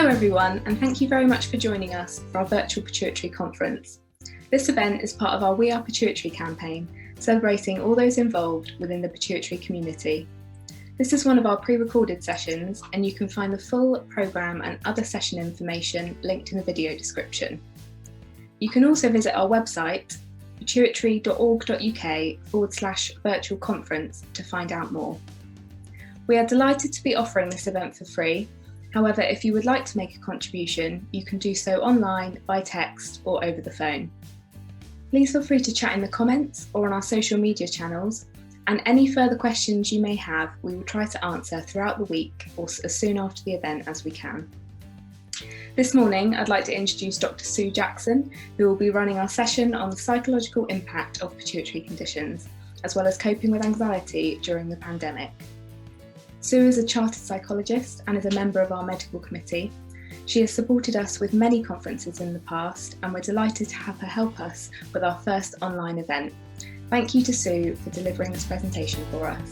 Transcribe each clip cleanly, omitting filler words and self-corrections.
Hello everyone, and thank you very much for joining us for our virtual Pituitary conference. This event is part of our We Are Pituitary campaign, celebrating all those involved within the pituitary community. This is one of our pre-recorded sessions, and you can find the full programme and other session information linked in the video description. You can also visit our website, pituitary.org.uk/virtual conference to find out more. We are delighted to be offering this event for free. However, if you would like to make a contribution, you can do so online, by text or over the phone. Please feel free to chat in the comments or on our social media channels, and any further questions you may have, we will try to answer throughout the week or as soon after the event as we can. This morning, I'd like to introduce Dr. Sue Jackson, who will be running our session on the psychological impact of pituitary conditions, as well as coping with anxiety during the pandemic. Sue is a Chartered Psychologist and is a member of our medical committee. She has supported us with many conferences in the past, and we're delighted to have her help us with our first online event. Thank you to Sue for delivering this presentation for us.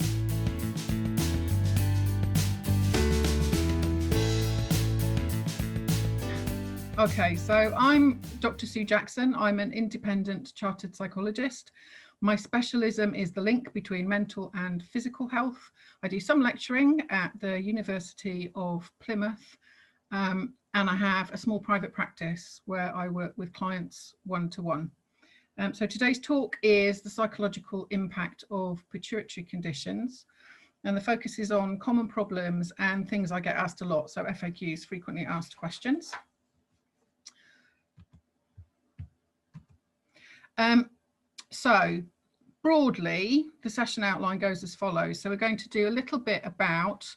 Okay, so I'm Dr. Sue Jackson. I'm an independent Chartered Psychologist. My specialism is the link between mental and physical health. I do some lecturing at the University of Plymouth, and I have a small private practice where I work with clients one-to-one. So today's talk is the psychological impact of pituitary conditions, and the focus is on common problems and things I get asked a lot, so FAQs, frequently asked questions. So broadly, the session outline goes as follows. So we're going to do a little bit about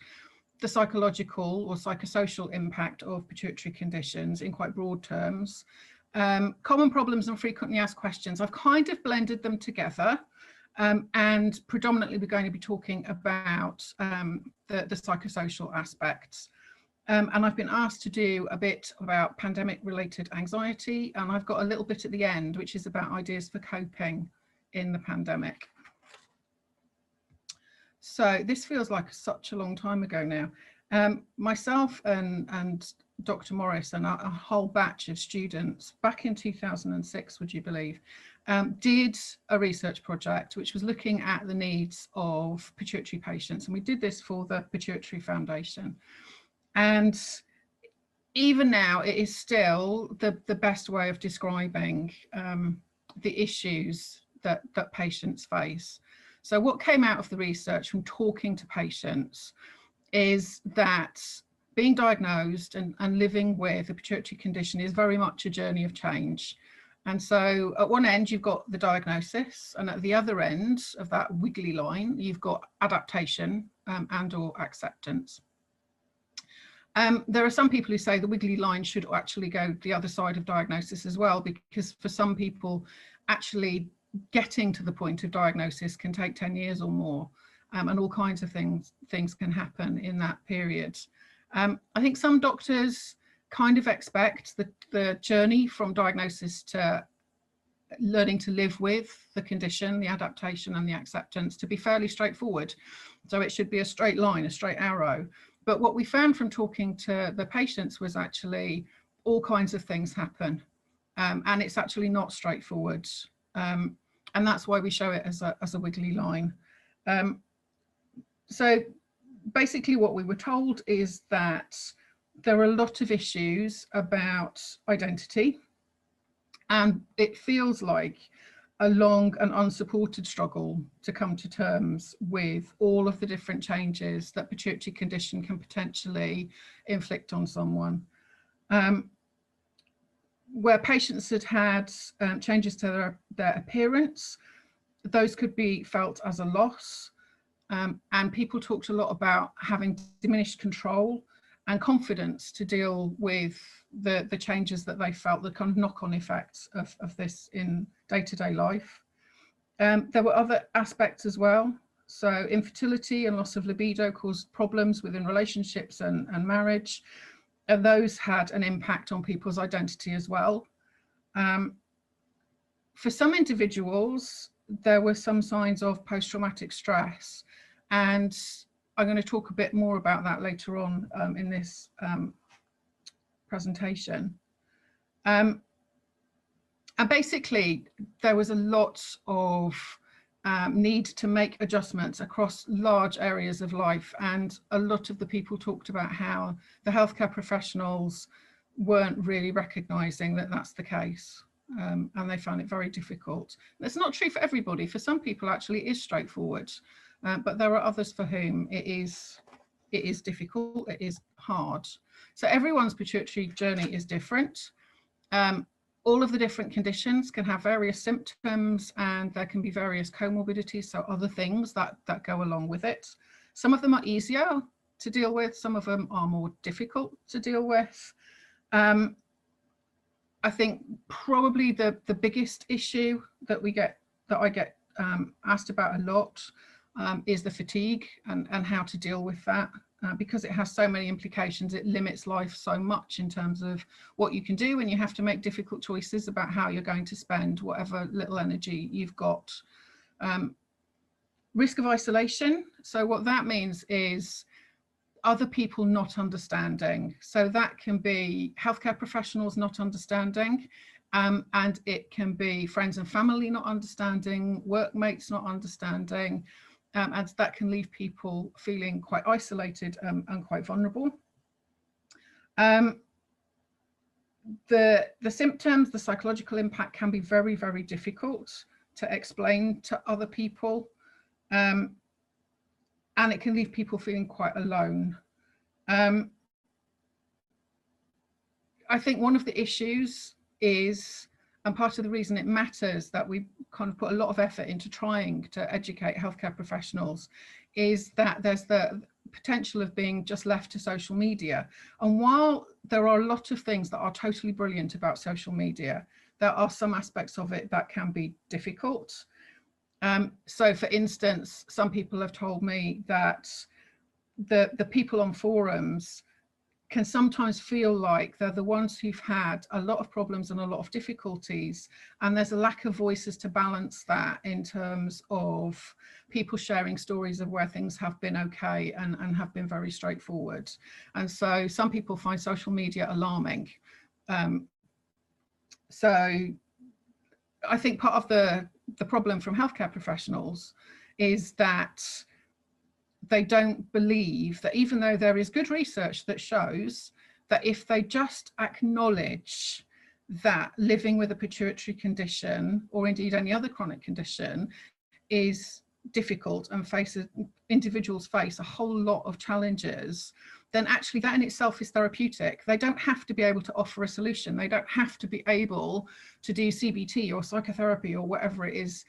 the psychological or psychosocial impact of pituitary conditions in quite broad terms. Common problems and frequently asked questions. I've kind of blended them together, and predominantly we're going to be talking about the psychosocial aspects. And I've been asked to do a bit about pandemic-related anxiety, and I've got a little bit at the end, which is about ideas for coping in the pandemic. So this feels like such a long time ago now. Myself and Dr. Morris and a whole batch of students back in 2006, would you believe, did a research project which was looking at the needs of pituitary patients, and we did this for the Pituitary Foundation. And even now, it is still the best way of describing the issues that patients face. So what came out of the research from talking to patients is that being diagnosed and living with a pituitary condition is very much a journey of change. And so at one end, you've got the diagnosis, and at the other end of that wiggly line, you've got adaptation and or acceptance. There are some people who say the wiggly line should actually go the other side of diagnosis as well, because for some people, actually getting to the point of diagnosis can take 10 years or more, and all kinds of things can happen in that period. I think some doctors kind of expect the journey from diagnosis to learning to live with the condition, the adaptation and the acceptance to be fairly straightforward. So it should be a straight line, a straight arrow. But what we found from talking to the patients was actually all kinds of things happen, and it's actually not straightforward. And that's why we show it as a wiggly line. So basically what we were told is that there are a lot of issues about identity, and it feels like a long and unsupported struggle to come to terms with all of the different changes that pituitary condition can potentially inflict on someone. Where patients had changes to their appearance, those could be felt as a loss. And people talked a lot about having diminished control and confidence to deal with the changes that they felt, the kind of knock-on effects of this in day-to-day life. There were other aspects as well. So infertility and loss of libido caused problems within relationships and marriage, and those had an impact on people's identity as well. For some individuals, there were some signs of post-traumatic stress, and I'm going to talk a bit more about that later on in this presentation. And basically, there was a lot of need to make adjustments across large areas of life. And a lot of the people talked about how the healthcare professionals weren't really recognising that that's the case. And they found it very difficult. That's not true for everybody. For some people, actually, it is straightforward. But there are others for whom it is difficult, it is hard. So everyone's pituitary journey is different. All of the different conditions can have various symptoms, and there can be various comorbidities, so other things that go along with it. Some of them are easier to deal with, some of them are more difficult to deal with. I think probably the biggest issue that I get asked about a lot is the fatigue and how to deal with that. Because it has so many implications, it limits life so much in terms of what you can do, and you have to make difficult choices about how you're going to spend whatever little energy you've got. Risk of isolation. So what that means is other people not understanding. So that can be healthcare professionals not understanding, and it can be friends and family not understanding, workmates not understanding. And that can leave people feeling quite isolated and quite vulnerable. The symptoms, the psychological impact can be very, very difficult to explain to other people. And it can leave people feeling quite alone. I think one of the issues is, and part of the reason it matters that we kind of put a lot of effort into trying to educate healthcare professionals, is that there's the potential of being just left to social media. And while there are a lot of things that are totally brilliant about social media, there are some aspects of it that can be difficult. So for instance, some people have told me that the people on forums can sometimes feel like they're the ones who've had a lot of problems and a lot of difficulties, and there's a lack of voices to balance that in terms of people sharing stories of where things have been okay and have been very straightforward. And so some people find social media alarming. So I think part of the problem from healthcare professionals is that they don't believe that, even though there is good research that shows that if they just acknowledge that living with a pituitary condition, or indeed any other chronic condition, is difficult and individuals face a whole lot of challenges, then actually that in itself is therapeutic. They don't have to be able to offer a solution. They don't have to be able to do CBT or psychotherapy or whatever it is.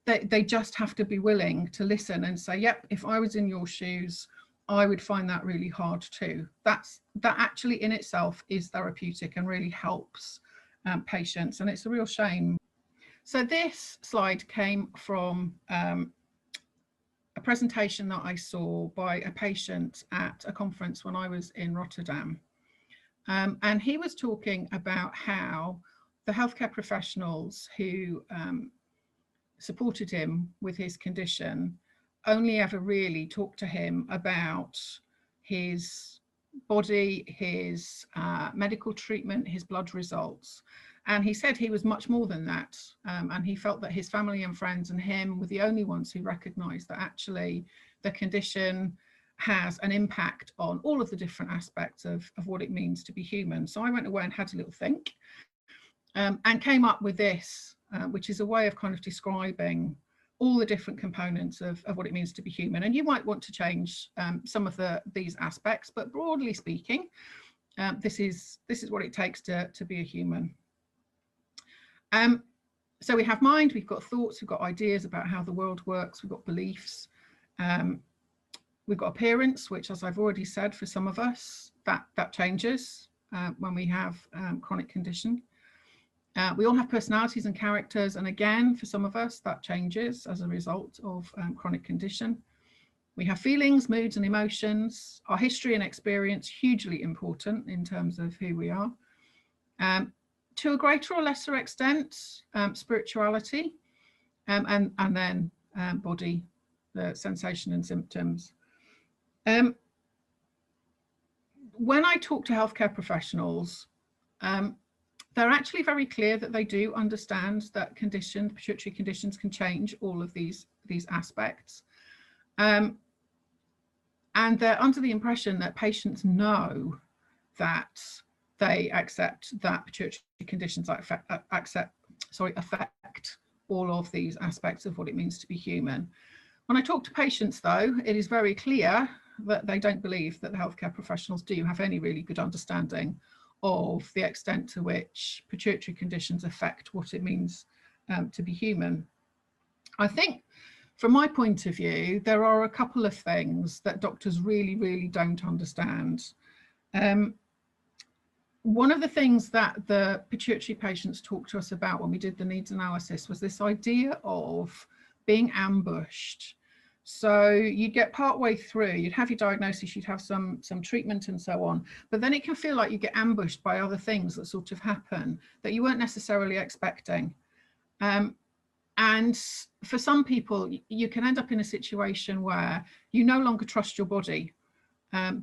They just have to be willing to listen and say, yep, if I was in your shoes, I would find that really hard too. That actually in itself is therapeutic and really helps patients, and it's a real shame. So this slide came from a presentation that I saw by a patient at a conference when I was in Rotterdam. And he was talking about how the healthcare professionals who supported him with his condition only ever really talked to him about his body, his medical treatment, his blood results. And he said he was much more than that. And he felt that his family and friends and him were the only ones who recognised that actually the condition has an impact on all of the different aspects of what it means to be human. So I went away and had a little think and came up with this, which is a way of kind of describing all the different components of what it means to be human. And you might want to change some of these aspects, but broadly speaking, this is what it takes to be a human. So we have mind, we've got thoughts, we've got ideas about how the world works, we've got beliefs, we've got appearance, which, as I've already said, for some of us, that changes when we have chronic condition. We all have personalities and characters, and again, for some of us, that changes as a result of chronic condition. We have feelings, moods and emotions. Our history and experience, hugely important in terms of who we are. To a greater or lesser extent, spirituality, and then body, the sensation and symptoms. When I talk to healthcare professionals, They're actually very clear that they do understand that pituitary conditions can change all of these aspects. And they're under the impression that patients know that they accept that pituitary conditions affect all of these aspects of what it means to be human. When I talk to patients, though, it is very clear that they don't believe that the healthcare professionals do have any really good understanding of the extent to which pituitary conditions affect what it means to be human. I think, from my point of view, there are a couple of things that doctors really, really don't understand. One of the things that the pituitary patients talked to us about when we did the needs analysis was this idea of being ambushed. So you'd get partway through, you'd have your diagnosis, you'd have some treatment and so on, but then it can feel like you get ambushed by other things that sort of happen that you weren't necessarily expecting. And for some people, you can end up in a situation where you no longer trust your body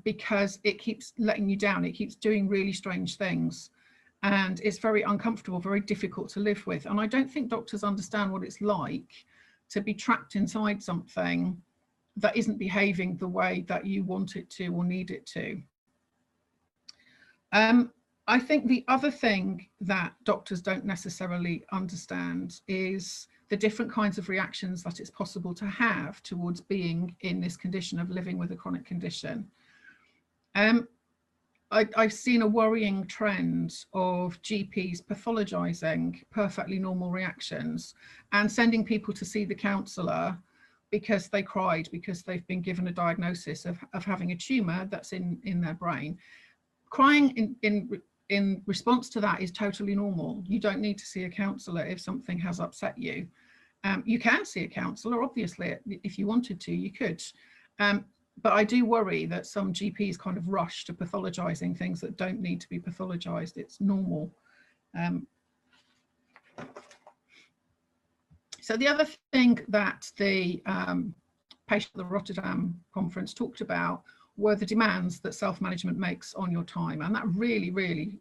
because it keeps letting you down, it keeps doing really strange things, and it's very uncomfortable, very difficult to live with. And I don't think doctors understand what it's like to be trapped inside something that isn't behaving the way that you want it to or need it to. I think the other thing that doctors don't necessarily understand is the different kinds of reactions that it's possible to have towards being in this condition of living with a chronic condition. I've seen a worrying trend of GPs pathologizing perfectly normal reactions and sending people to see the counsellor because they cried, because they've been given a diagnosis of having a tumour that's in their brain. Crying in response to that is totally normal. You don't need to see a counsellor if something has upset you. You can see a counsellor, obviously, if you wanted to, you could. But I do worry that some GPs kind of rush to pathologizing things that don't need to be pathologized. It's normal. So the other thing that the patient at the Rotterdam conference talked about were the demands that self-management makes on your time. And that really, really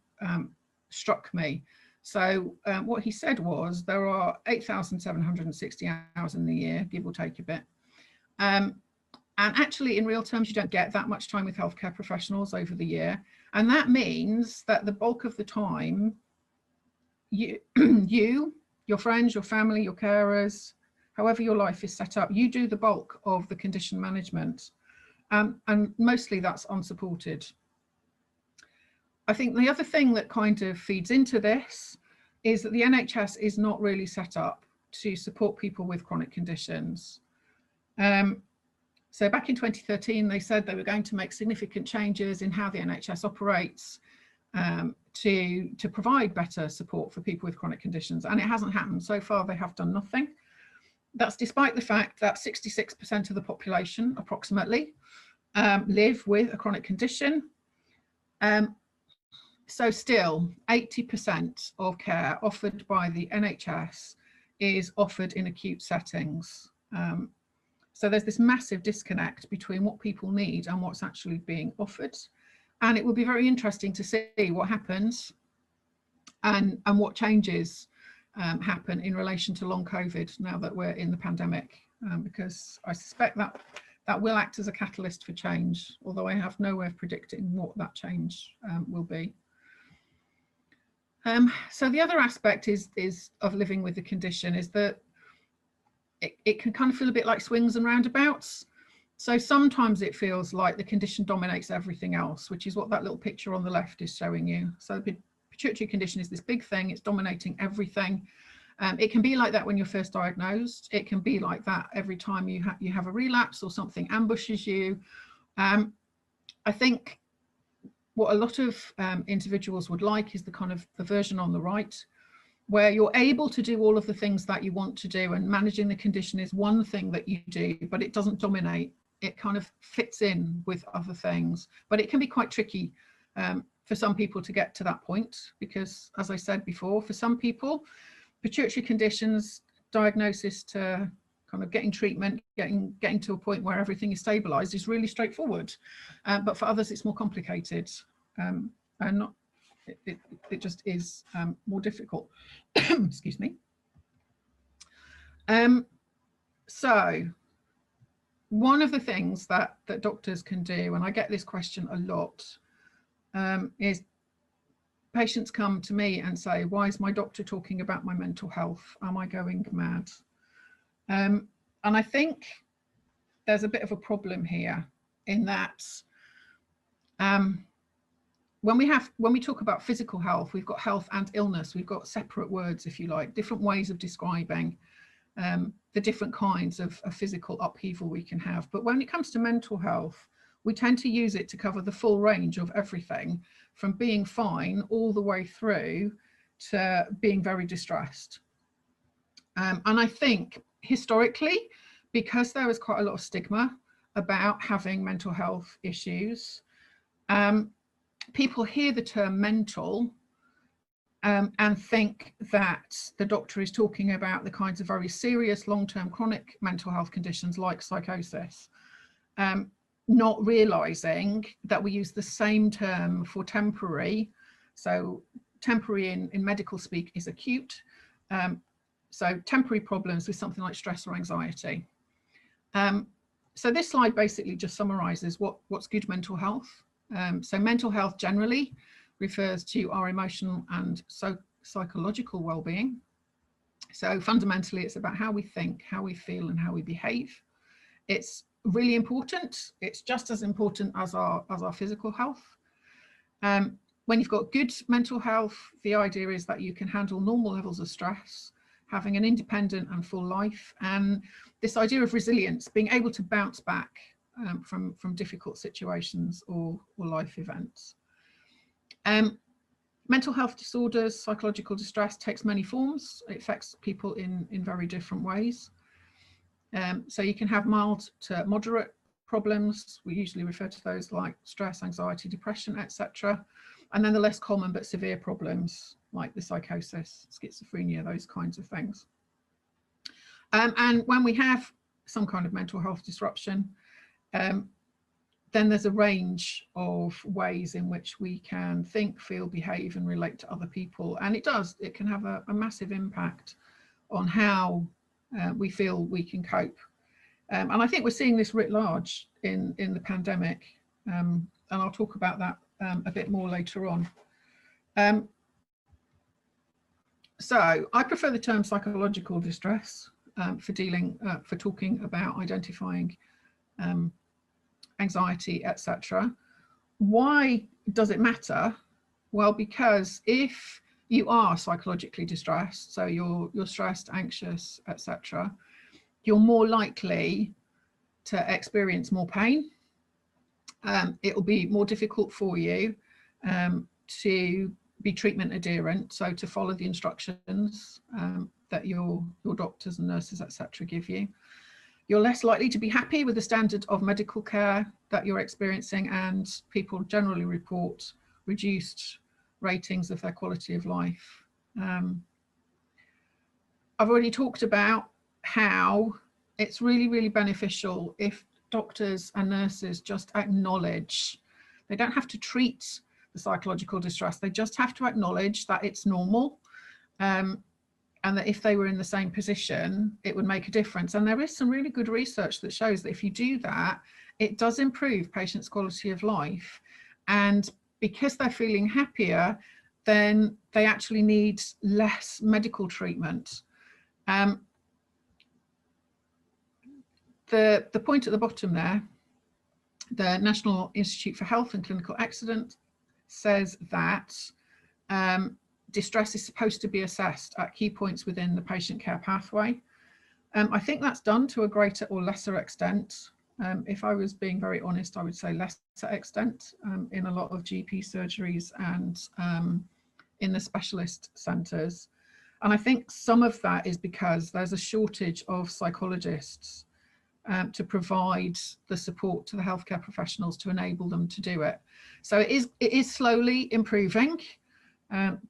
struck me. So what he said was there are 8,760 hours in the year, give or take a bit. And actually, in real terms, you don't get that much time with healthcare professionals over the year. And that means that the bulk of the time, you, your friends, your family, your carers, however your life is set up, you do the bulk of the condition management. And mostly that's unsupported. I think the other thing that kind of feeds into this is that the NHS is not really set up to support people with chronic conditions. So back in 2013, they said they were going to make significant changes in how the NHS operates to provide better support for people with chronic conditions. And it hasn't happened. So far, they have done nothing. That's despite the fact that 66% of the population, approximately, live with a chronic condition. So still, 80% of care offered by the NHS is offered in acute settings. So there's this massive disconnect between what people need and what's actually being offered. And it will be very interesting to see what happens and what changes happen in relation to long COVID now that we're in the pandemic, because I suspect that will act as a catalyst for change, although I have no way of predicting what that change will be. So the other aspect is of living with the condition is that it can kind of feel a bit like swings and roundabouts. So sometimes it feels like the condition dominates everything else, which is what that little picture on the left is showing you. So the pituitary condition is this big thing, it's dominating everything. It can be like that when you're first diagnosed. It can be like that every time you have a relapse or something ambushes you. I think what a lot of individuals would like is the kind of the version on the right, where you're able to do all of the things that you want to do, and managing the condition is one thing that you do, but it doesn't dominate. It kind of fits in with other things, but it can be quite tricky for some people to get to that point, because as I said before, for some people, pituitary conditions, diagnosis to kind of getting treatment, getting to a point where everything is stabilized is really straightforward. But for others, it's more complicated. And it just is more difficult. Excuse me. So one of the things that doctors can do, and I get this question a lot, is patients come to me and say, why is my doctor talking about my mental health? Am I going mad? And I think there's a bit of a problem here in that when we talk about physical health, we've got health and illness. We've got separate words, if you like, different ways of describing the different kinds of physical upheaval we can have. But when it comes to mental health, we tend to use it to cover the full range of everything, from being fine all the way through to being very distressed. And I think historically, because there was quite a lot of stigma about having mental health issues, people hear the term mental and think that the doctor is talking about the kinds of very serious long-term chronic mental health conditions like psychosis, not realizing that we use the same term for temporary. So temporary in medical speak is acute. So temporary problems with something like stress or anxiety. So this slide basically just summarizes what's good mental health. So mental health generally refers to our emotional and psychological well-being. So fundamentally, it's about how we think, how we feel, and how we behave. It's really important. It's just as important as our physical health. When you've got good mental health, the idea is that you can handle normal levels of stress, having an independent and full life, and this idea of resilience, being able to bounce back from difficult situations or life events. Mental health disorders, psychological distress takes many forms. It affects people in very different ways. So you can have mild to moderate problems. We usually refer to those like stress, anxiety, depression, etc. And then the less common but severe problems like the psychosis, schizophrenia, those kinds of things. And when we have some kind of mental health disruption, then there's a range of ways in which we can think, feel, behave, and relate to other people. And it can have a massive impact on how we feel we can cope. And I think we're seeing this writ large in the pandemic. And I'll talk about that a bit more later on. So I prefer the term psychological distress for talking about identifying anxiety, etc. Why does it matter? Well, because if you are psychologically distressed, so you're stressed, anxious, etc., you're more likely to experience more pain. It will be more difficult for you to be treatment adherent, so to follow the instructions that your doctors and nurses, etc., give you. You're less likely to be happy with the standard of medical care that you're experiencing, and people generally report reduced ratings of their quality of life. I've already talked about how it's really, really beneficial if doctors and nurses just acknowledge. They don't have to treat the psychological distress, they just have to acknowledge that it's normal. And that if they were in the same position, it would make a difference. And there is some really good research that shows that if you do that, it does improve patients' quality of life. And because they're feeling happier, then they actually need less medical treatment. The point at the bottom there, the National Institute for Health and Clinical Excellence says that distress is supposed to be assessed at key points within the patient care pathway. I think that's done to a greater or lesser extent. If I was being very honest, I would say lesser extent in a lot of GP surgeries and in the specialist centres. And I think some of that is because there's a shortage of psychologists to provide the support to the healthcare professionals to enable them to do it. So it is slowly improving.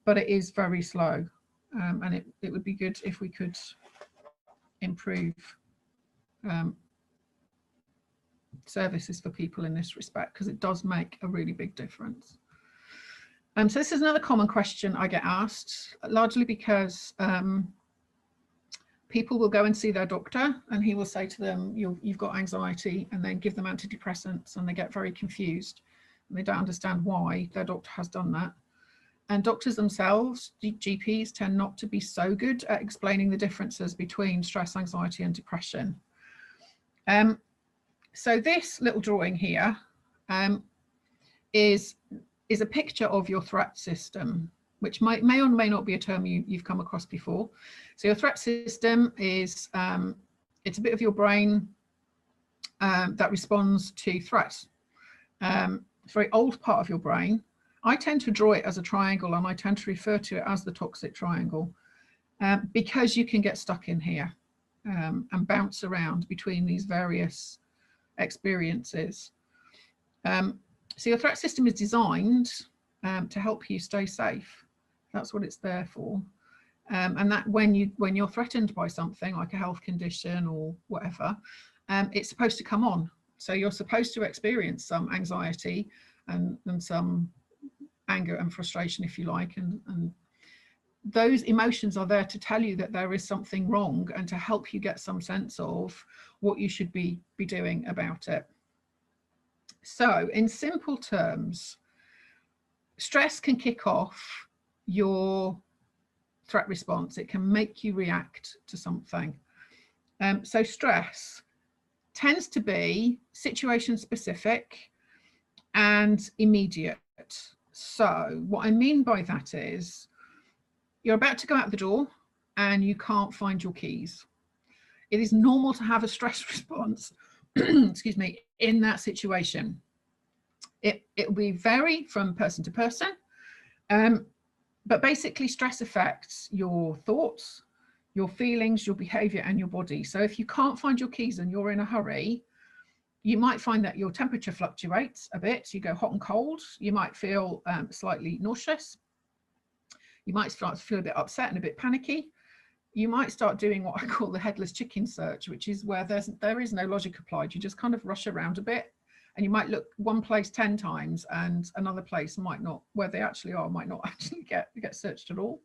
But it is very slow, and it would be good if we could improve services for people in this respect, because it does make a really big difference. So this is another common question I get asked, largely because people will go and see their doctor and he will say to them, you've got anxiety, and then give them antidepressants, and they get very confused and they don't understand why their doctor has done that. And doctors themselves, GPs, tend not to be so good at explaining the differences between stress, anxiety and depression. So this little drawing here is a picture of your threat system, which may or may not be a term you've come across before. So your threat system is, it's a bit of your brain that responds to threats. It's a very old part of your brain. I tend to draw it as a triangle, and I tend to refer to it as the toxic triangle, because you can get stuck in here and bounce around between these various experiences. So your threat system is designed to help you stay safe. That's what it's there for. And that when you're threatened by something like a health condition or whatever, it's supposed to come on. So you're supposed to experience some anxiety and some anger and frustration, if you like, and those emotions are there to tell you that there is something wrong and to help you get some sense of what you should be doing about it. So in simple terms, stress can kick off your threat response. It can make you react to something. So stress tends to be situation specific and immediate. So what I mean by that is you're about to go out the door and you can't find your keys. It is normal to have a stress response, excuse me, in that situation. It will vary from person to person, but basically stress affects your thoughts, your feelings, your behavior and your body. So if you can't find your keys and you're in a hurry, you might find that your temperature fluctuates a bit. You go hot and cold. You might feel slightly nauseous. You might start to feel a bit upset and a bit panicky. You might start doing what I call the headless chicken search, which is where there is no logic applied. You just kind of rush around a bit, and you might look one place 10 times and another place might not, where they actually are, might not actually get searched at all.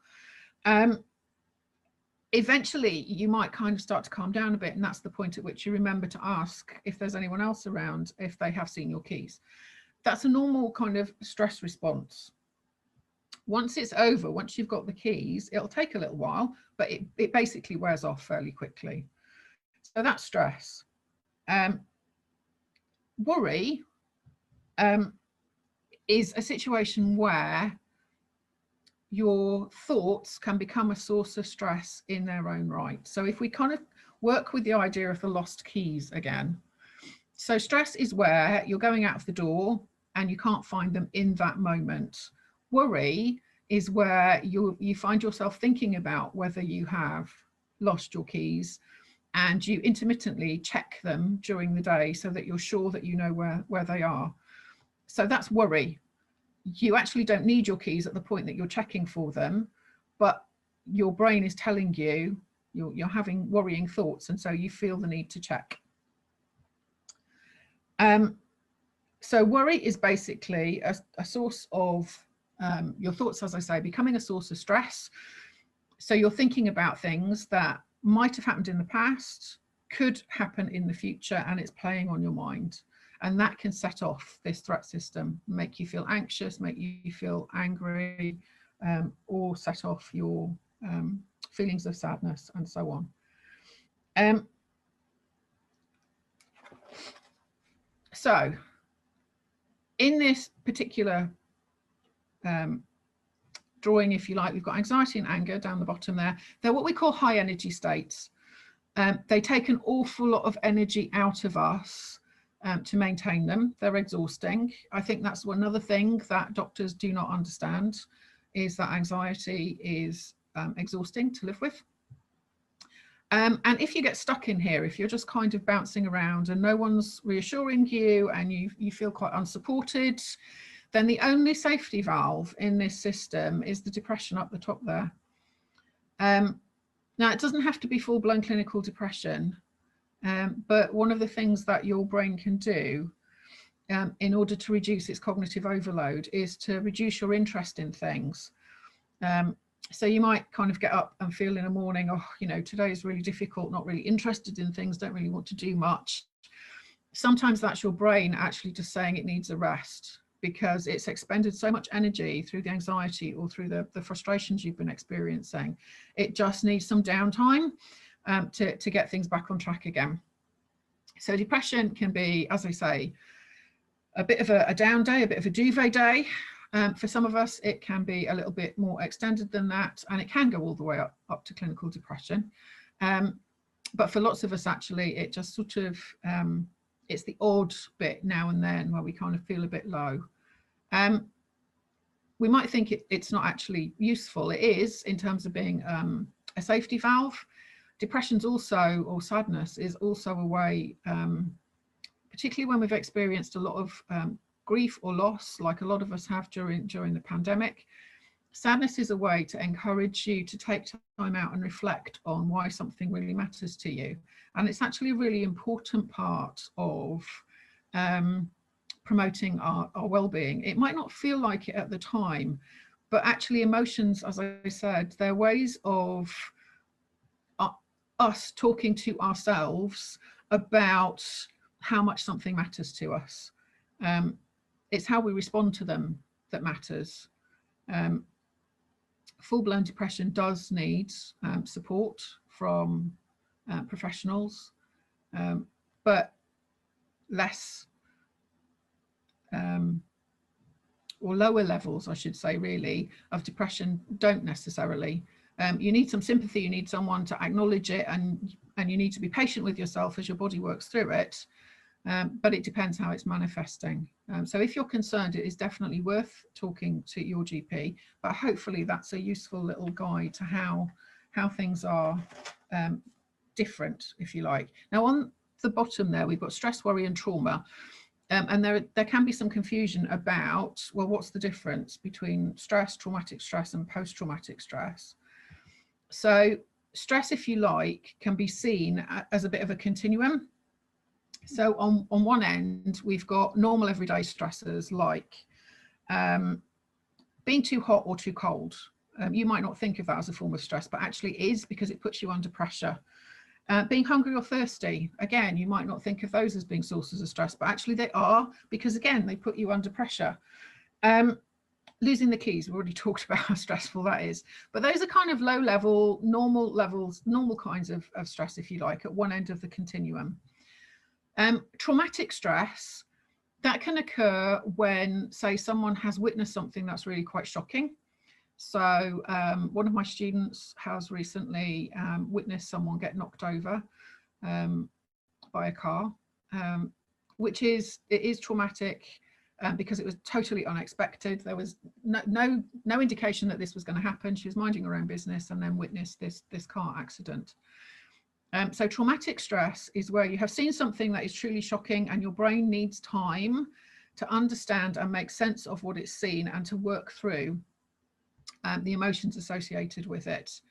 Eventually you might kind of start to calm down a bit, and that's the point at which you remember to ask if there's anyone else around, if they have seen your keys. That's a normal kind of stress response. Once it's over, once you've got the keys, it'll take a little while, but it basically wears off fairly quickly. So that's stress. Worry is a situation where your thoughts can become a source of stress in their own right. So if we kind of work with the idea of the lost keys again. So stress is where you're going out of the door and you can't find them in that moment. Worry is where you find yourself thinking about whether you have lost your keys, and you intermittently check them during the day so that you're sure that you know where they are. So that's worry. You actually don't need your keys at the point that you're checking for them, but your brain is telling you you're having worrying thoughts, and so you feel the need to check. So worry is basically a source of your thoughts, as I say, becoming a source of stress. So you're thinking about things that might have happened in the past, could happen in the future, and it's playing on your mind. And that can set off this threat system, make you feel anxious, make you feel angry, or set off your feelings of sadness and so on. So in this particular drawing, if you like, we've got anxiety and anger down the bottom there. They're what we call high energy states. They take an awful lot of energy out of us to maintain them. They're exhausting. I think that's another thing that doctors do not understand, is that anxiety is exhausting to live with. And if you get stuck in here, if you're just kind of bouncing around and no one's reassuring you and you feel quite unsupported, then the only safety valve in this system is the depression up the top there. Now, it doesn't have to be full-blown clinical depression, but one of the things that your brain can do in order to reduce its cognitive overload is to reduce your interest in things. So you might kind of get up and feel in the morning, oh, you know, today is really difficult, not really interested in things, don't really want to do much. Sometimes that's your brain actually just saying it needs a rest, because it's expended so much energy through the anxiety or through the frustrations you've been experiencing. It just needs some downtime to get things back on track again. So depression can be, as I say, a bit of a down day, a bit of a duvet day. For some of us, it can be a little bit more extended than that, and it can go all the way up to clinical depression. But for lots of us, actually, it just sort of, it's the odd bit now and then where we kind of feel a bit low. We might think it's not actually useful. It is, in terms of being a safety valve. Depression's also, or sadness is also a way, particularly when we've experienced a lot of grief or loss, like a lot of us have during the pandemic. Sadness is a way to encourage you to take time out and reflect on why something really matters to you. And it's actually a really important part of promoting our well-being. It might not feel like it at the time, but actually emotions, as I said, they're ways of us talking to ourselves about how much something matters to us. It's how we respond to them that matters. Full-blown depression does need support from professionals, but less or lower levels, I should say, really, of depression don't necessarily. You need some sympathy, you need someone to acknowledge it, and you need to be patient with yourself as your body works through it. But it depends how it's manifesting. So if you're concerned, it is definitely worth talking to your GP, but hopefully that's a useful little guide to how things are different, if you like. Now on the bottom there, we've got stress, worry and trauma. And there can be some confusion about, well, what's the difference between stress, traumatic stress and post-traumatic stress? So stress, if you like, can be seen as a bit of a continuum. So on one end, we've got normal everyday stressors like being too hot or too cold. You might not think of that as a form of stress, but actually is, because it puts you under pressure. Being hungry or thirsty, again, you might not think of those as being sources of stress, but actually they are, because again, they put you under pressure. Losing the keys, we've already talked about how stressful that is, but those are kind of low level, normal kinds of stress, if you like, at one end of the continuum. Traumatic stress, that can occur when, say, someone has witnessed something that's really quite shocking. So one of my students has recently witnessed someone get knocked over by a car, which is traumatic because it was totally unexpected. There was no indication that this was going to happen. She was minding her own business and then witnessed this car accident. So traumatic stress is where you have seen something that is truly shocking and your brain needs time to understand and make sense of what it's seen and to work through the emotions associated with it.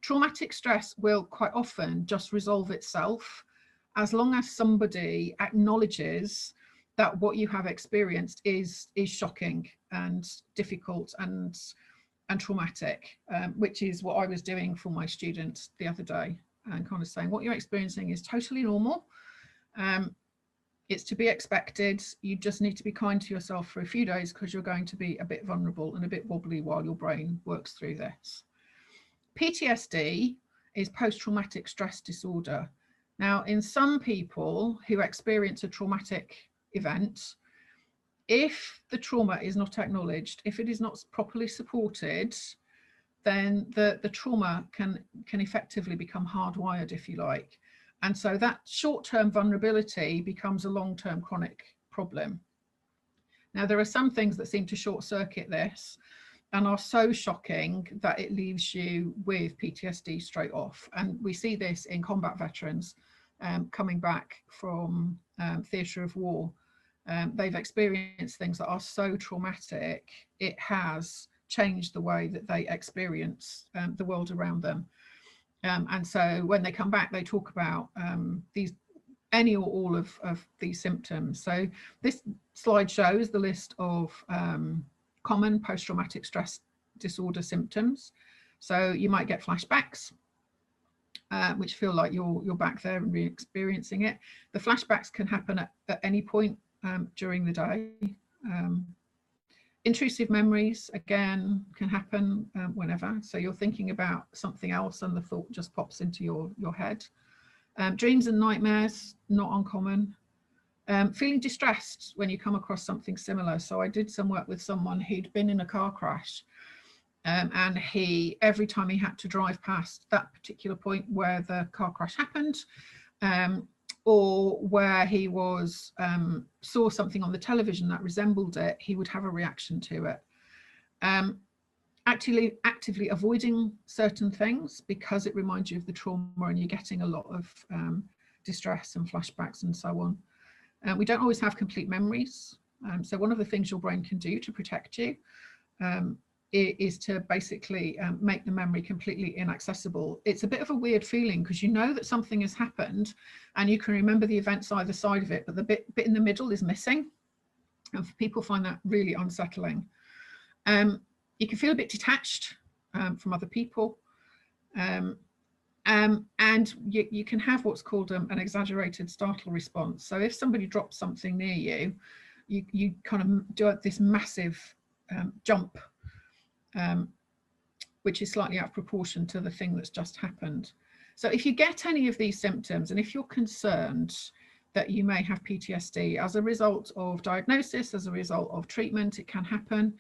Traumatic stress will quite often just resolve itself as long as somebody acknowledges that what you have experienced is shocking and difficult and traumatic, which is what I was doing for my students the other day, and kind of saying what you're experiencing is totally normal. It's to be expected. You just need to be kind to yourself for a few days because you're going to be a bit vulnerable and a bit wobbly while your brain works through this. PTSD is post-traumatic stress disorder. Now, in some people who experience a traumatic event, if the trauma is not acknowledged, if it is not properly supported, then the trauma can effectively become hardwired, if you like. And so that short-term vulnerability becomes a long-term chronic problem. Now, there are some things that seem to short-circuit this and are so shocking that it leaves you with PTSD straight off. And we see this in combat veterans coming back from theatre of war. They've experienced things that are so traumatic, it has changed the way that they experience the world around them. And so when they come back, they talk about these any or all of these symptoms. So this slide shows the list of common post-traumatic stress disorder symptoms. So you might get flashbacks, which feel like you're back there and re-experiencing it. The flashbacks can happen at any point during the day. Intrusive memories, again, can happen whenever. So you're thinking about something else and the thought just pops into your head. Dreams and nightmares, not uncommon. Feeling distressed when you come across something similar. So I did some work with someone who'd been in a car crash, and every time he had to drive past that particular point where the car crash happened, or where he was saw something on the television that resembled it, he would have a reaction to it. Actively avoiding certain things because it reminds you of the trauma, and you're getting a lot of distress and flashbacks and so on. We don't always have complete memories. So one of the things your brain can do to protect you is to basically make the memory completely inaccessible. It's a bit of a weird feeling because you know that something has happened and you can remember the events either side of it, but the bit in the middle is missing. And people find that really unsettling. You can feel a bit detached from other people. And you can have what's called an exaggerated startle response. So if somebody drops something near you, you kind of do this massive jump, which is slightly out of proportion to the thing that's just happened. So if you get any of these symptoms, and if you're concerned that you may have PTSD as a result of diagnosis, as a result of treatment, it can happen,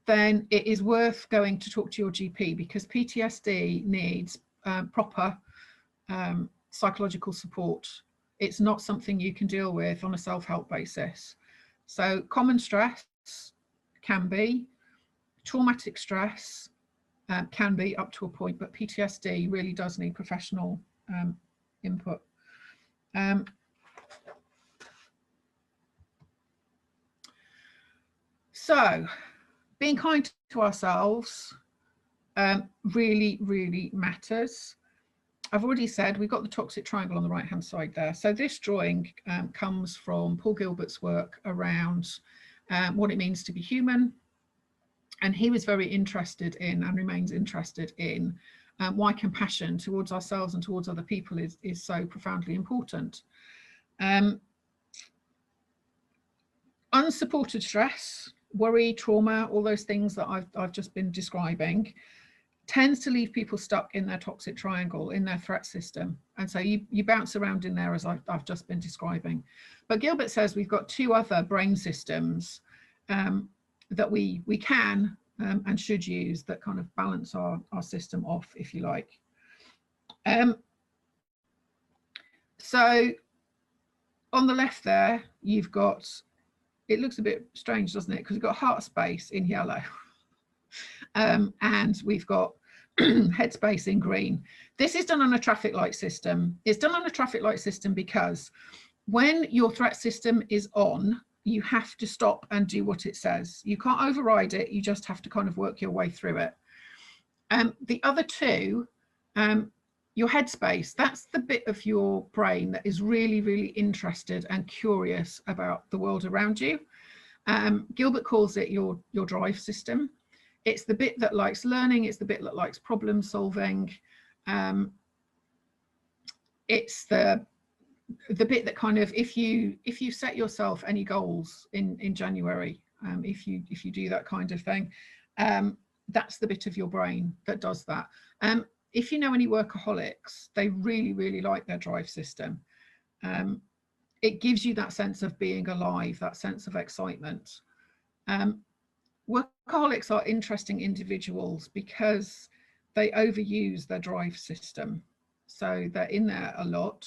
then it is worth going to talk to your GP, because PTSD needs proper psychological support. It's not something you can deal with on a self-help basis. So common stress can be, traumatic stress can be up to a point, but PTSD really does need professional input. So being kind to ourselves really, really matters. I've already said we've got the toxic triangle on the right hand side there. So this drawing comes from Paul Gilbert's work around what it means to be human. And he was very interested in, and remains interested in, why compassion towards ourselves and towards other people is so profoundly important. Unsupported stress, worry, trauma, all those things that I've just been describing, tends to leave people stuck in their toxic triangle, in their threat system. And so you bounce around in there, as I've just been describing. But Gilbert says we've got two other brain systems that we can and should use, that kind of balance our system off, if you like. So on the left there, you've got, it looks a bit strange, doesn't it? Because we've got heart space in yellow. And we've got headspace in green. This is done on a traffic light system. It's done on a traffic light system because when your threat system is on, you have to stop and do what it says. You can't override it. You just have to kind of work your way through it. The other two, your headspace, that's the bit of your brain that is really, really interested and curious about the world around you. Gilbert calls it your drive system. It's the bit that likes learning. It's the bit that likes problem solving. It's the bit that kind of, if you set yourself any goals in January, if you do that kind of thing, that's the bit of your brain that does that. If you know any workaholics, they really, really like their drive system. It gives you that sense of being alive, that sense of excitement. Workaholics are interesting individuals because they overuse their drive system. So they're in there a lot.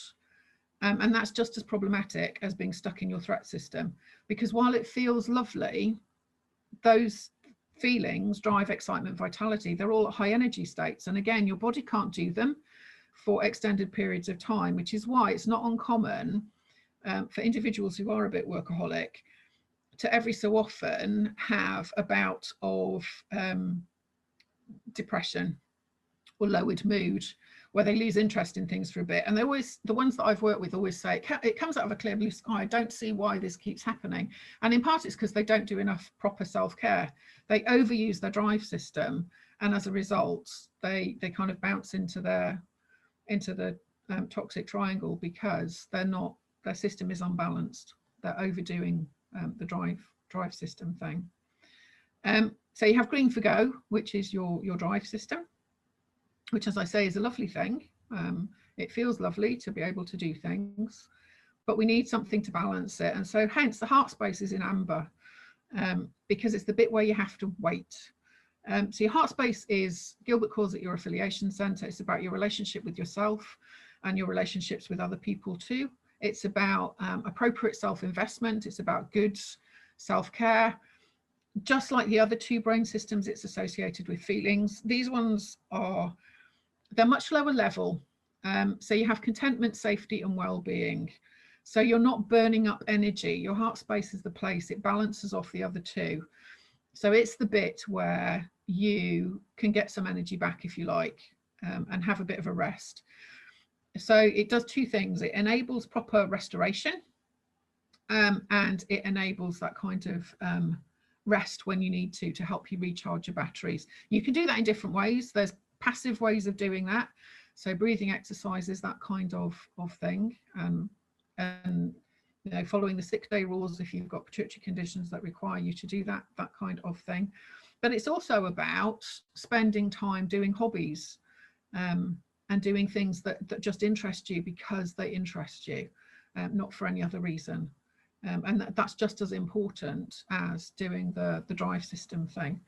And that's just as problematic as being stuck in your threat system, because while it feels lovely, those feelings, drive, excitement, vitality, they're all at high energy states. And again, your body can't do them for extended periods of time, which is why it's not uncommon for individuals who are a bit workaholic to every so often have a bout of depression or lowered mood, where they lose interest in things for a bit. And they always, the ones that I've worked with always say, it comes out of a clear blue sky. I don't see why this keeps happening. And in part, it's because they don't do enough proper self-care. They overuse their drive system. And as a result, they kind of bounce into the toxic triangle, because their system is unbalanced. They're overdoing the drive system thing. So you have green for go, which is your drive system, which, as I say, is a lovely thing. It feels lovely to be able to do things, but we need something to balance it. And so hence the heart space is in amber, because it's the bit where you have to wait. So your heart space is, Gilbert calls it your affiliation center. It's about your relationship with yourself and your relationships with other people too. It's about appropriate self-investment. It's about good self-care. Just like the other two brain systems, it's associated with feelings. These ones they're much lower level. So you have contentment, safety, and well-being. So you're not burning up energy. Your heart space is the place, it balances off the other two. So it's the bit where you can get some energy back, if you like, and have a bit of a rest. So it does two things. It enables proper restoration, and it enables that kind of rest when you need to help you recharge your batteries. You can do that in different ways. There's passive ways of doing that, so breathing exercises, that kind of thing, and you know, following the 6-day rules if you've got pituitary conditions that require you to do that kind of thing. But it's also about spending time doing hobbies, and doing things that just interest you because they interest you, not for any other reason. And that's just as important as doing the drive system thing.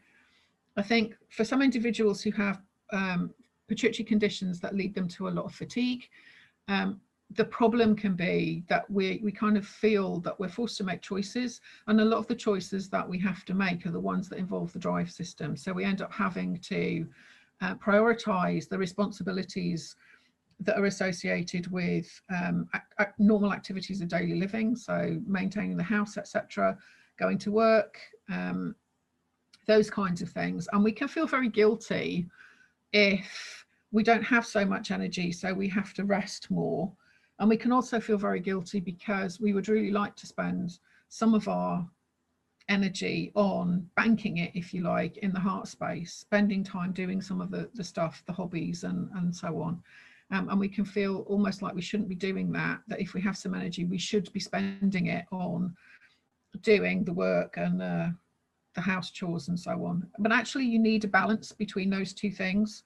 I think for some individuals who have pituitary conditions that lead them to a lot of fatigue, the problem can be that we kind of feel that we're forced to make choices, and a lot of the choices that we have to make are the ones that involve the drive system. So we end up having to prioritize the responsibilities that are associated with normal activities of daily living, so maintaining the house, etc., going to work, those kinds of things. And we can feel very guilty if we don't have so much energy, so we have to rest more. And we can also feel very guilty because we would really like to spend some of our energy on banking it, if you like, in the heart space, spending time doing some of the stuff, the hobbies and so on. And we can feel almost like we shouldn't be doing that if we have some energy, we should be spending it on doing the work and the house chores and so on. But actually you need a balance between those two things.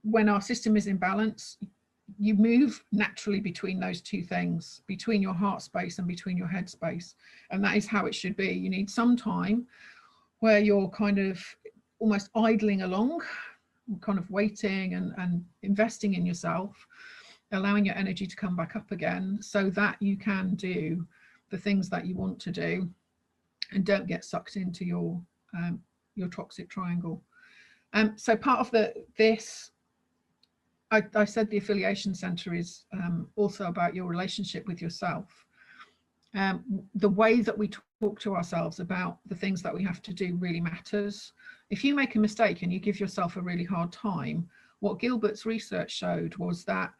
When our system is in balance, you move naturally between those two things, between your heart space and between your head space. And that is how it should be. You need some time where you're kind of almost idling along, kind of waiting and investing in yourself, allowing your energy to come back up again so that you can do the things that you want to do and don't get sucked into your toxic triangle. So part of this, I said the affiliation center is also about your relationship with yourself. The way that we talk to ourselves about the things that we have to do really matters. If you make a mistake and you give yourself a really hard time, what Gilbert's research showed was that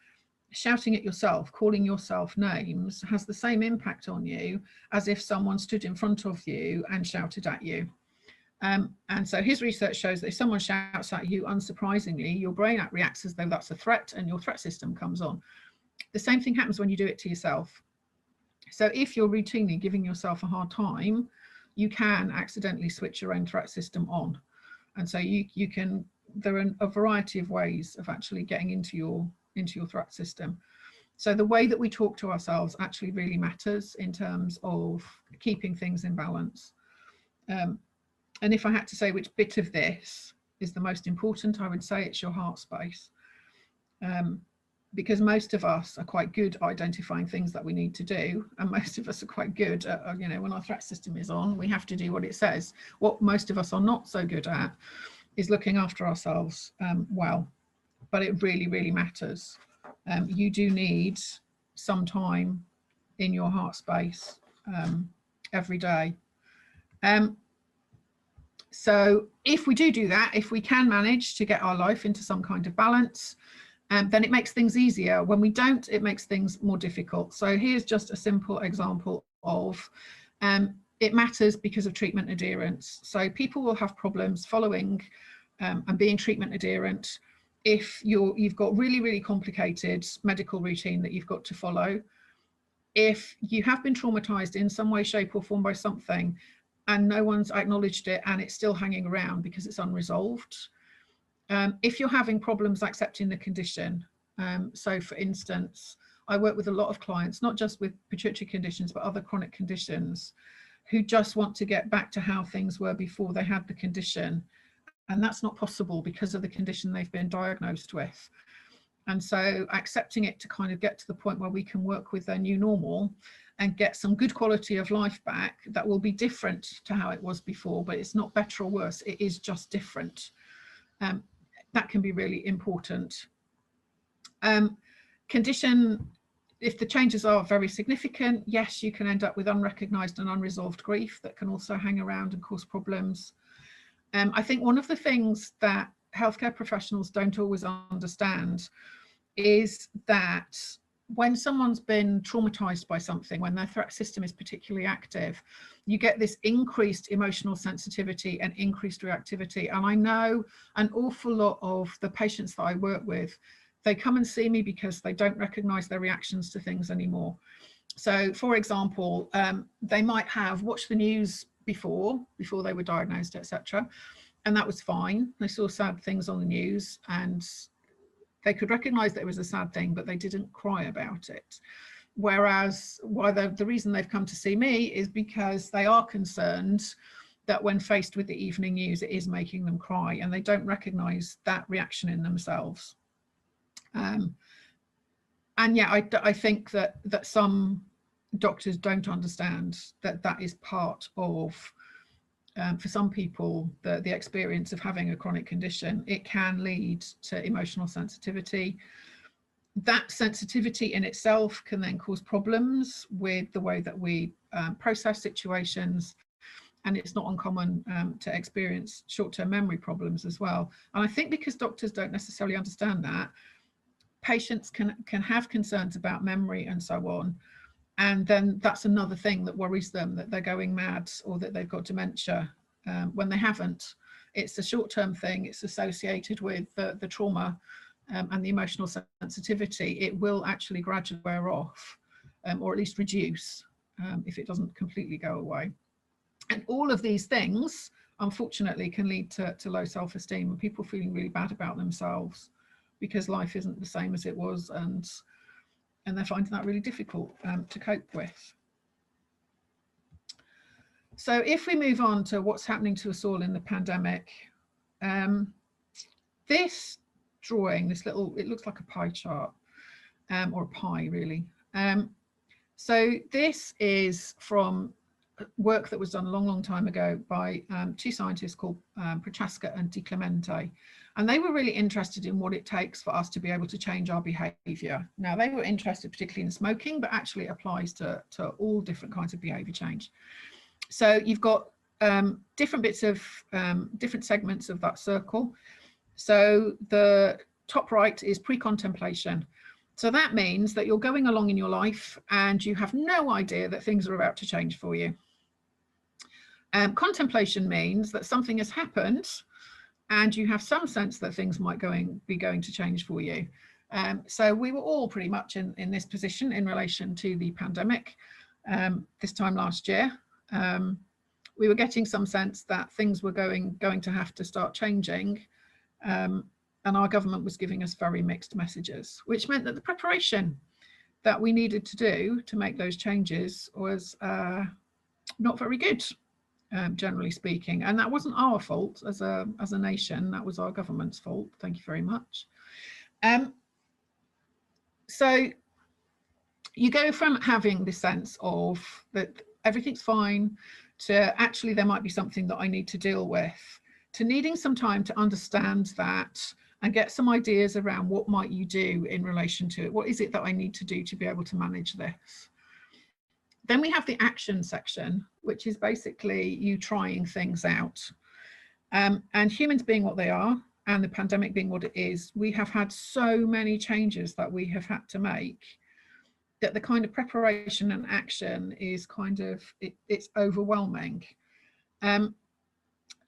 shouting at yourself, calling yourself names, has the same impact on you as if someone stood in front of you and shouted at you. And so his research shows that if someone shouts at you, unsurprisingly, your brain reacts as though that's a threat and your threat system comes on. The same thing happens when you do it to yourself. So if you're routinely giving yourself a hard time, you can accidentally switch your own threat system on. And so you can, there are a variety of ways of actually getting into your threat system. So the way that we talk to ourselves actually really matters in terms of keeping things in balance. And if I had to say which bit of this is the most important, I would say it's your heart space. Because most of us are quite good identifying things that we need to do, and most of us are quite good at, you know, when our threat system is on, we have to do what it says. What most of us are not so good at is looking after ourselves well, but it really, really matters. You do need some time in your heart space every day. So if we do that, if we can manage to get our life into some kind of balance, then it makes things easier. When we don't, it makes things more difficult. So here's just a simple example of it matters because of treatment adherence. So people will have problems following and being treatment adherent if you've got really complicated medical routine that you've got to follow. If you have been traumatized in some way, shape or form by something and no one's acknowledged it and it's still hanging around because it's unresolved. If you're having problems accepting the condition, so for instance, I work with a lot of clients, not just with pituitary conditions, but other chronic conditions, who just want to get back to how things were before they had the condition. And that's not possible because of the condition they've been diagnosed with. And so accepting it to kind of get to the point where we can work with their new normal and get some good quality of life back that will be different to how it was before, but it's not better or worse, it is just different. That can be really important. Condition, if the changes are very significant, yes, you can end up with unrecognized and unresolved grief that can also hang around and cause problems. I think one of the things that healthcare professionals don't always understand is that when someone's been traumatized by something, when their threat system is particularly active, you get this increased emotional sensitivity and increased reactivity. And I know an awful lot of the patients that I work with, they come and see me because they don't recognize their reactions to things anymore. So for example, they might have watched the news before they were diagnosed, etc. And that was fine. They saw sad things on the news and they could recognize that it was a sad thing, but they didn't cry about it. Whereas the reason they've come to see me is because they are concerned that when faced with the evening news, it is making them cry, and they don't recognize that reaction in themselves. And yeah, I think that some doctors don't understand that that is part of, for some people, the experience of having a chronic condition. It can lead to emotional sensitivity. That sensitivity in itself can then cause problems with the way that we process situations. And it's not uncommon to experience short-term memory problems as well. And I think because doctors don't necessarily understand that, patients can have concerns about memory and so on. And then that's another thing that worries them, that they're going mad or that they've got dementia, when they haven't. It's a short-term thing. It's associated with the trauma and the emotional sensitivity. It will actually gradually wear off, or at least reduce, if it doesn't completely go away. And all of these things, unfortunately, can lead to low self-esteem and people feeling really bad about themselves because life isn't the same as it was, and they're finding that really difficult to cope with. So if we move on to what's happening to us all in the pandemic, this drawing, this little, it looks like a pie chart, or a pie really. So this is from work that was done a long time ago by two scientists called Prochaska and Di Clemente. And they were really interested in what it takes for us to be able to change our behavior. Now, they were interested particularly in smoking, but actually it applies to all different kinds of behavior change. So you've got different bits of, different segments of that circle. So the top right is pre-contemplation. So that means that you're going along in your life and you have no idea that things are about to change for you. Contemplation means that something has happened and you have some sense that things might be going to change for you. So we were all pretty much in this position in relation to the pandemic this time last year. We were getting some sense that things were going to have to start changing, and our government was giving us very mixed messages, which meant that the preparation that we needed to do to make those changes was not very good. Generally speaking, and that wasn't our fault as a nation, that was our government's fault. Thank you very much. So you go from having this sense of that everything's fine to actually there might be something that I need to deal with, to needing some time to understand that and get some ideas around what might you do in relation to it. What is it that I need to do to be able to manage this? Then we have the action section, which is basically you trying things out. And humans being what they are, and the pandemic being what it is, we have had so many changes that we have had to make, that the kind of preparation and action is kind of, it's overwhelming.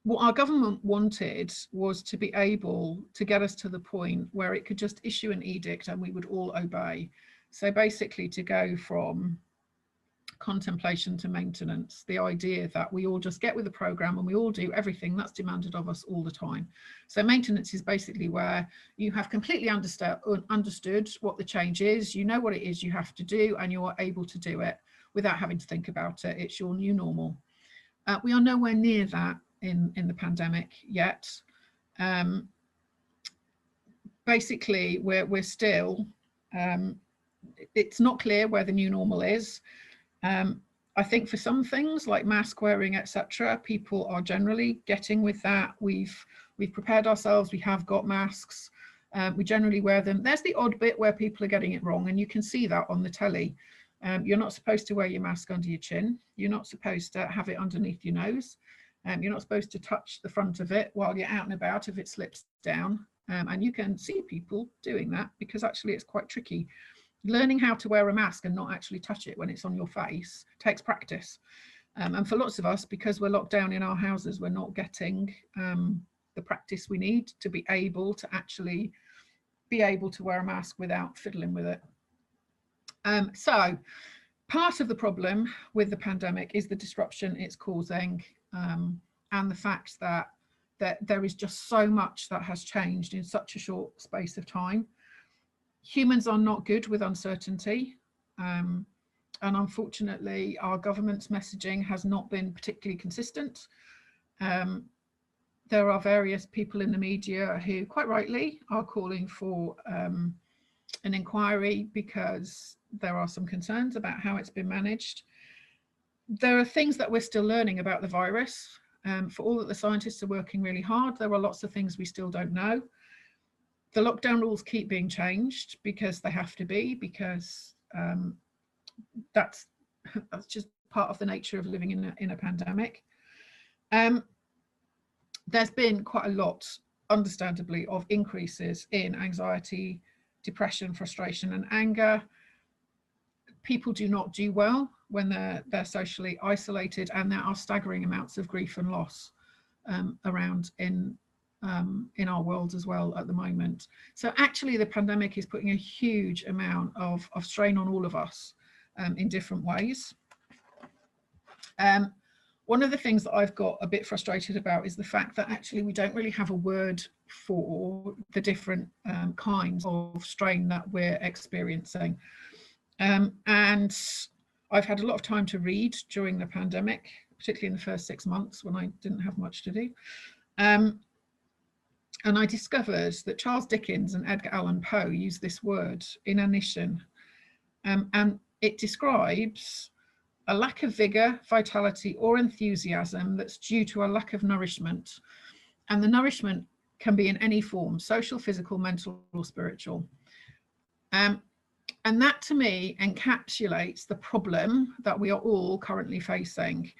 What our government wanted was to be able to get us to the point where it could just issue an edict and we would all obey. So basically to go from contemplation to maintenance, the idea that we all just get with the program and we all do everything that's demanded of us all the time. So maintenance is basically where you have completely understood what the change is, you know what it is you have to do, and you are able to do it without having to think about it. It's your new normal. We are nowhere near that in the pandemic yet. Basically, we're still, it's not clear where the new normal is. I think for some things like mask wearing, etc., people are generally getting with that. We've prepared ourselves, we have got masks, we generally wear them. There's the odd bit where people are getting it wrong, and you can see that on the telly. You're not supposed to wear your mask under your chin. You're not supposed to have it underneath your nose. You're not supposed to touch the front of it while you're out and about if it slips down. And you can see people doing that because actually it's quite tricky. Learning how to wear a mask and not actually touch it when it's on your face takes practice. And for lots of us, because we're locked down in our houses, we're not getting the practice we need to be able to actually be able to wear a mask without fiddling with it. So part of the problem with the pandemic is the disruption it's causing, and the fact that there is just so much that has changed in such a short space of time. Humans are not good with uncertainty, and unfortunately our government's messaging has not been particularly consistent. There are various people in the media who quite rightly are calling for an inquiry because there are some concerns about how it's been managed. There are things that we're still learning about the virus. For all that the scientists are working really hard, there are lots of things we still don't know. The lockdown rules keep being changed because they have to be, because that's just part of the nature of living in a pandemic. There's been quite a lot, understandably, of increases in anxiety, depression, frustration, and anger. People do not do well when they're socially isolated, and there are staggering amounts of grief and loss around in our world as well at the moment. So actually the pandemic is putting a huge amount of strain on all of us in different ways. One of the things that I've got a bit frustrated about is the fact that actually we don't really have a word for the different kinds of strain that we're experiencing. And I've had a lot of time to read during the pandemic, particularly in the first 6 months when I didn't have much to do. And I discovered that Charles Dickens and Edgar Allan Poe used this word, inanition, and it describes a lack of vigor, vitality, or enthusiasm that's due to a lack of nourishment. And the nourishment can be in any form, social, physical, mental, or spiritual. And that to me encapsulates the problem that we are all currently facing.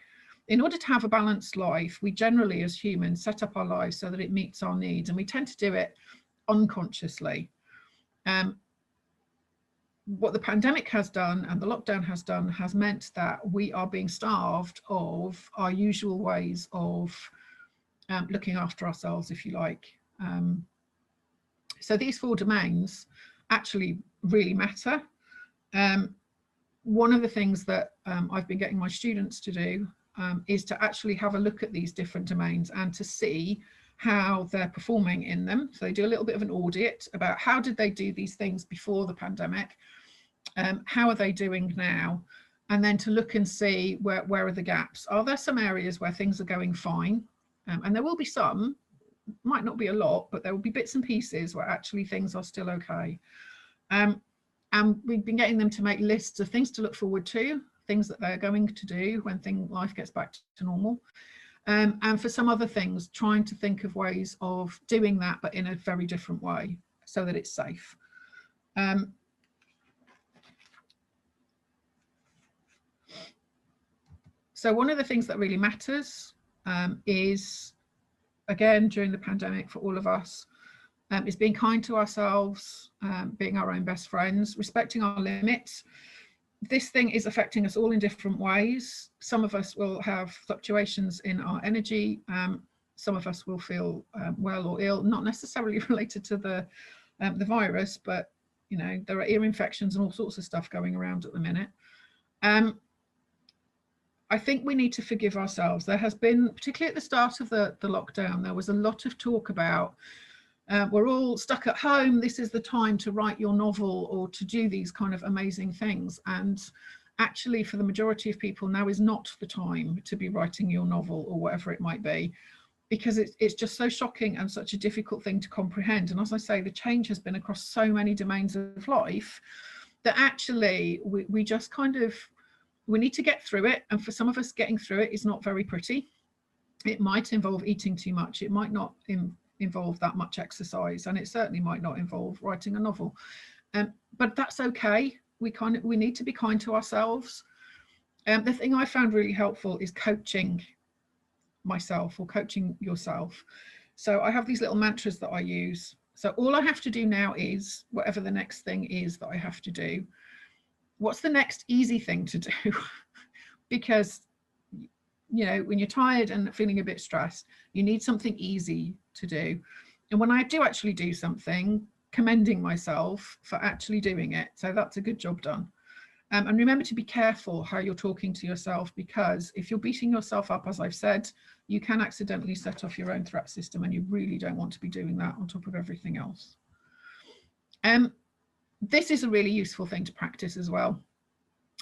In order to have a balanced life, we generally as humans set up our lives so that it meets our needs, and we tend to do it unconsciously. What the pandemic has done and the lockdown has done has meant that we are being starved of our usual ways of looking after ourselves, if you like. So these 4 domains actually really matter. One of the things that I've been getting my students to do is to actually have a look at these different domains and to see how they're performing in them. So they do a little bit of an audit about how did they do these things before the pandemic, how are they doing now, and then to look and see where are the gaps. Are there some areas where things are going fine? And there will be some, might not be a lot, but there will be bits and pieces where actually things are still okay. And we've been getting them to make lists of things to look forward to, things that they're going to do when life gets back to normal. And for some other things, trying to think of ways of doing that, but in a very different way so that it's safe. So one of the things that really matters is again, during the pandemic for all of us, is being kind to ourselves, being our own best friends, respecting our limits. This thing is affecting us all in different ways. Some of us will have fluctuations in our energy. Some of us will feel well or ill, not necessarily related to the virus, but you know, there are ear infections and all sorts of stuff going around at the minute. I think we need to forgive ourselves. There has been, particularly at the start of the lockdown, there was a lot of talk about we're all stuck at home, this is the time to write your novel or to do these kind of amazing things. And actually, for the majority of people, now is not the time to be writing your novel or whatever it might be, because it's just so shocking and such a difficult thing to comprehend. And as I say, the change has been across so many domains of life that actually we just kind of, we need to get through it. And for some of us, getting through it is not very pretty. It might involve eating too much. It might not involve that much exercise, and it certainly might not involve writing a novel. But that's okay. We need to be kind to ourselves. The thing I found really helpful is coaching myself or coaching yourself. So I have these little mantras that I use. So all I have to do now is whatever the next thing is that I have to do. What's the next easy thing to do? Because, you know, when you're tired and feeling a bit stressed, you need something easy to do. And when I do actually do something, commending myself for actually doing it. So that's a good job done. And remember to be careful how you're talking to yourself, because if you're beating yourself up, as I've said, you can accidentally set off your own threat system, and you really don't want to be doing that on top of everything else. This is a really useful thing to practice as well.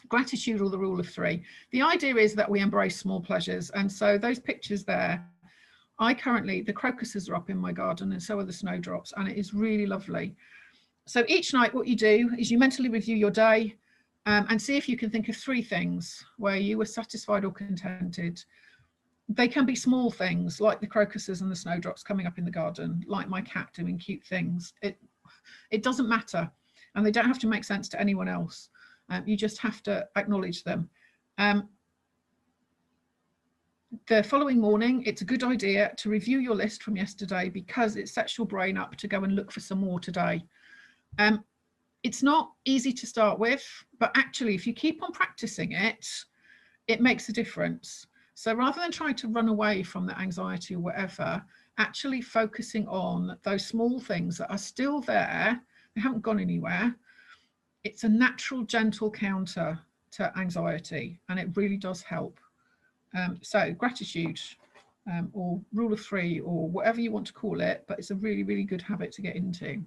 Gratitude, or the rule of three. The idea is that we embrace small pleasures. And so those pictures there, the crocuses are up in my garden, and so are the snowdrops, and it is really lovely. So each night what you do is you mentally review your day and see if you can think of 3 things where you were satisfied or contented. They can be small things like the crocuses and the snowdrops coming up in the garden, like my cat doing cute things. It doesn't matter, and they don't have to make sense to anyone else. You just have to acknowledge them. The following morning, it's a good idea to review your list from yesterday, because it sets your brain up to go and look for some more today. It's not easy to start with, but actually, if you keep on practicing it, it makes a difference. So rather than trying to run away from the anxiety or whatever, actually focusing on those small things that are still there, they haven't gone anywhere. It's a natural, gentle counter to anxiety, and it really does help. So gratitude, or rule of three, or whatever you want to call it, but it's a really, really good habit to get into.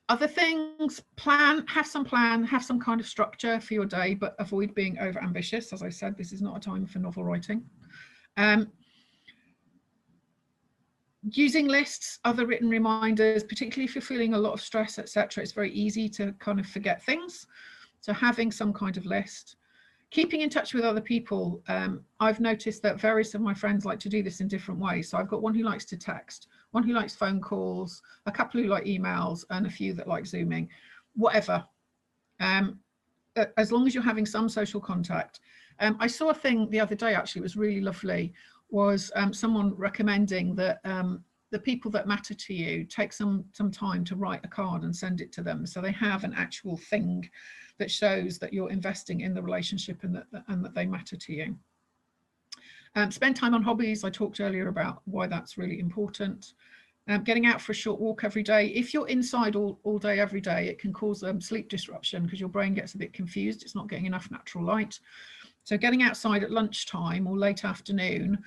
Other things, have some kind of structure for your day, but avoid being over ambitious. As I said, this is not a time for novel writing. Using lists, other written reminders, particularly if you're feeling a lot of stress, etc., it's very easy to kind of forget things. So having some kind of list. Keeping in touch with other people. I've noticed that various of my friends like to do this in different ways. So I've got one who likes to text, one who likes phone calls, a couple who like emails, and a few that like Zooming, whatever. As long as you're having some social contact. I saw a thing the other day, actually, it was really lovely, was someone recommending that the people that matter to you, take some time to write a card and send it to them, so they have an actual thing that shows that you're investing in the relationship and that they matter to you. Spend time on hobbies. I talked earlier about why that's really important. Getting out for a short walk every day. If you're inside all day every day, it can cause sleep disruption because your brain gets a bit confused. It's not getting enough natural light. So getting outside at lunchtime or late afternoon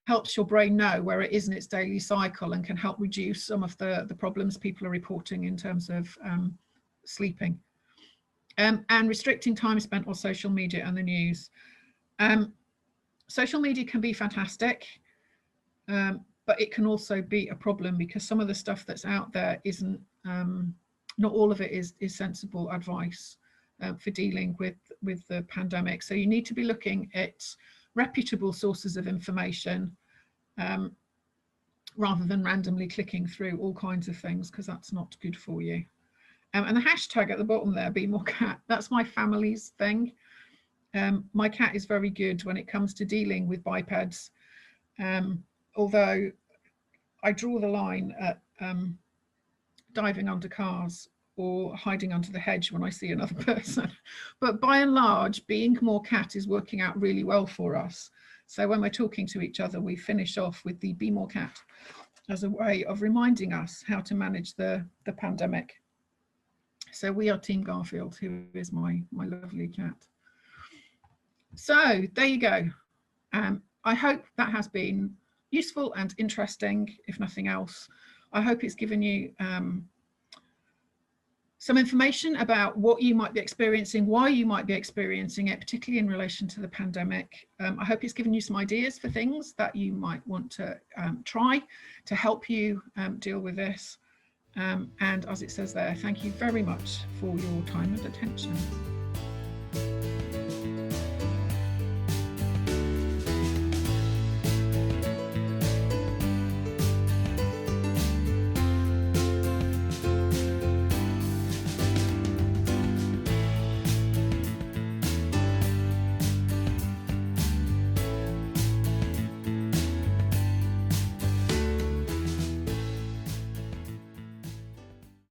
helps your brain know where it is in its daily cycle and can help reduce some of the problems people are reporting in terms of sleeping. And restricting time spent on social media and the news. Social media can be fantastic, but it can also be a problem because some of the stuff that's out there isn't, not all of it is sensible advice for dealing with the pandemic. So you need to be looking at reputable sources of information rather than randomly clicking through all kinds of things, because that's not good for you. And the hashtag at the bottom there, be more cat, that's my family's thing. My cat is very good when it comes to dealing with bipeds. Although I draw the line at diving under cars or hiding under the hedge when I see another person. But by and large, being more cat is working out really well for us. So when we're talking to each other, we finish off with the be more cat as a way of reminding us how to manage the pandemic. So we are Team Garfield, who is my lovely cat. So there you go. I hope that has been useful and interesting, if nothing else. I hope it's given you some information about what you might be experiencing, why you might be experiencing it, particularly in relation to the pandemic. I hope it's given you some ideas for things that you might want to try to help you deal with this. And as it says there, thank you very much for your time and attention.